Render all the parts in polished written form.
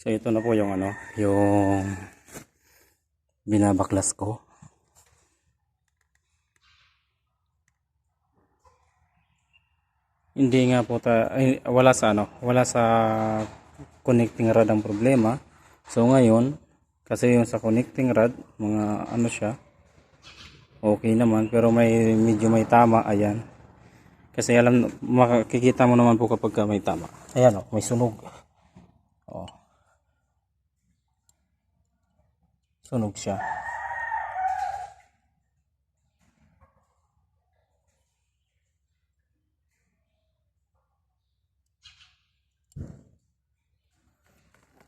So ito na po yung yung binabaklas ko. Hindi nga po wala sa connecting rod ang problema. So ngayon, kasi yung sa connecting rod, mga siya, okay naman, pero medyo may tama, ayan. Kasi makikita mo naman po kapag may tama. Ayan may sunog. Oh. Sunog siya.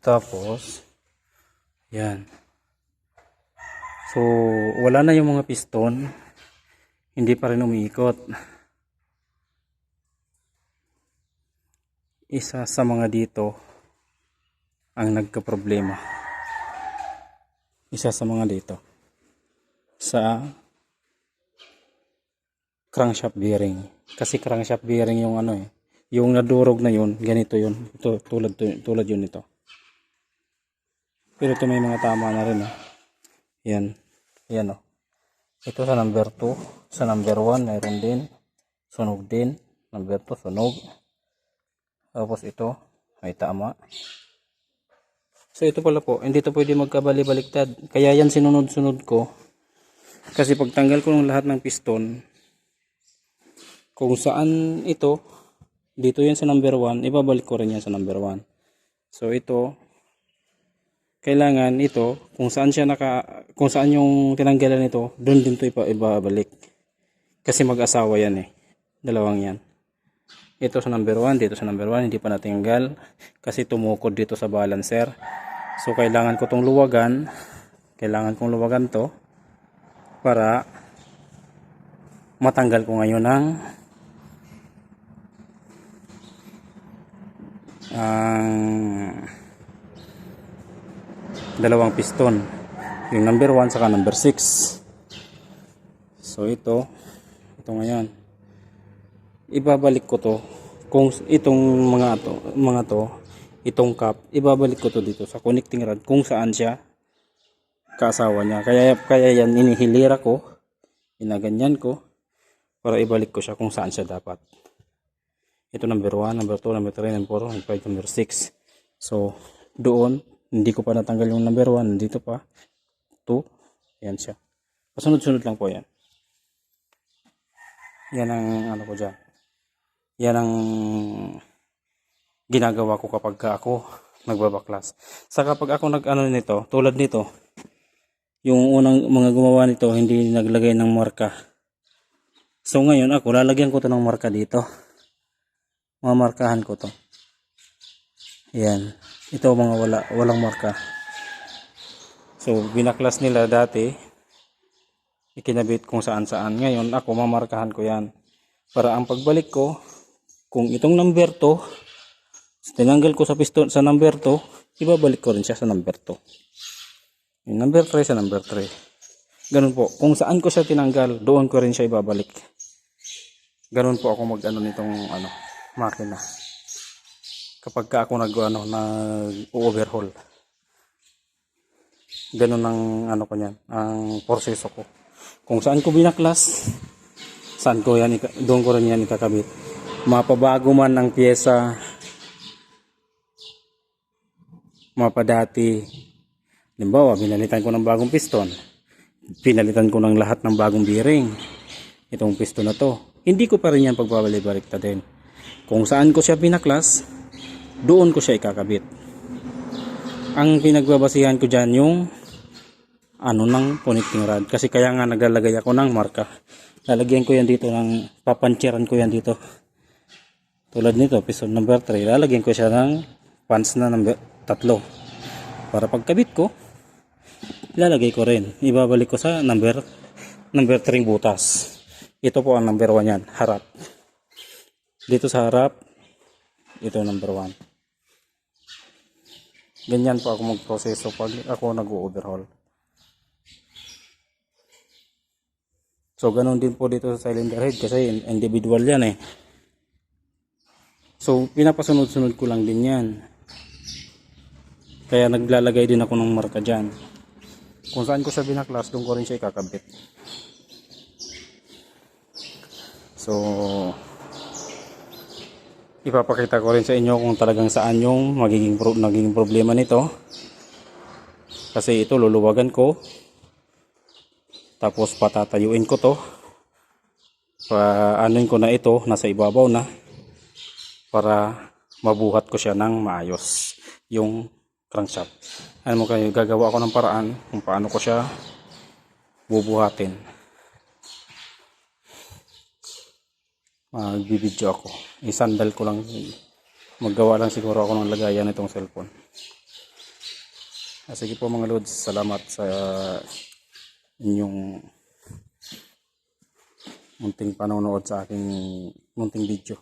Tapos, yan. So, wala na yung mga piston. Hindi pa rin umiikot. Isa sa mga dito ang nagka-problema. Isa sa mga dito. Sa crankshaft bearing. Kasi crankshaft bearing yung yung nadurog na yun, ganito yun. Ito, tulad yun ito. Pero ito may mga tama na rin. Yan. Yan Ito sa number 2. Sa number 1 mayroon din. Sunog din. Number 2 sunog. Tapos ito may tama. So ito pala po, hindi ito pwede magkabali-baliktad. Kaya yan sinunod-sunod ko. Kasi pagtanggal ko ng lahat ng piston, kung saan ito, dito yan sa number 1, ibabalik ko rin yan sa number 1. So ito, kailangan ito, kung saan yung tinanggalan nito, doon din ito ibabalik. Kasi mag-asawa yan Dalawang yan. Ito sa number 1, dito sa number 1, hindi pa natinggal. Kasi tumukod dito sa balancer. So kailangan ko itong luwagan. Kailangan kong luwagan to para matanggal ko ngayon ang dalawang piston, yung number 1 saka number 6. So ito ngayon ibabalik ko to, kung itong mga to itong cap, ibabalik ko to dito sa connecting rod kung saan siya kaasawa niya. Kaya yan inihilira ko, inaganyan ko para ibalik ko siya kung saan siya dapat. Ito number 1, number 2, number 3, number 4, number 5, number 6. So doon hindi ko pa natanggal yung number 1, dito pa 2, yan siya. Pasunod-sunod lang po yan. Yan ang ko dyan. Yan ang ginagawa ko kapag ako nagbabaklas. Sa kapag ako nito, tulad nito, yung unang mga gumawa nito hindi naglagay ng marka. So ngayon ako lalagyan ko to ng marka dito. Mamarkahan ko to. Yan. Ito mga walang marka. So binaklas nila dati, ikinabit kung saan-saan. Ngayon ako mamarkahan ko yan. Para ang pagbalik ko, kung itong number 2, tinanggal ko sa piston sa number 2, ibabalik ko rin siya sa number 2. Yung number 3 sa number 3. Ganun po. Kung saan ko siya tinanggal, doon ko rin siya ibabalik. Ganun po ako nitong makina. Kapag ako nag-overhaul. Ganun ang ko niyan, ang proseso ko. Kung saan ko binaklas, doon ko rin yan ikakabit. Mapabago man ng pyesa, mapadati. Halimbawa, pinalitan ko ng bagong piston. Pinalitan ko ng lahat ng bagong bearing. Itong piston na to. Hindi ko pa rin yan pagbabalik-balikta din. Kung saan ko siya binaklas, doon ko siya ikakabit. Ang pinagbabasihan ko dyan yung ng connecting rod. Kasi kaya nga naglalagay ako ng marka. Lalagyan ko yan dito papantsiran ko yan dito. Tulad nito, piston number 3, lalagyan ko siya ng pants na number 3. Para pagkabit ko, ilalagay ko rin. Ibabalik ko sa number 3 butas. Ito po ang number 1 yan, harap. Dito sa harap, ito number 1. Ganyan po ako magproseso pag ako nag-overhaul. So ganun din po dito sa cylinder head kasi individual yan So pinapasunod-sunod ko lang din yan. Kaya naglalagay din ako ng marka dyan. Kung saan ko siya binaklas, doon ko rin siya ikakabit. So, ipapakita ko rin sa inyo kung talagang saan yung naging problema nito. Kasi ito luluwagan ko. Tapos patatayuin ko to. Paanuin ko na ito, nasa ibabaw na. Para mabuhat ko siya ng maayos. Yung crankshaft. Ano mo kayo, gagawa ako ng paraan kung paano ko siya bubuhatin. Magbibideo ako. Isandal ko lang. Maggawa lang siguro ako ng lagayan itong cellphone. Sige po mga lods, salamat sa inyong munting panonood sa aking munting video.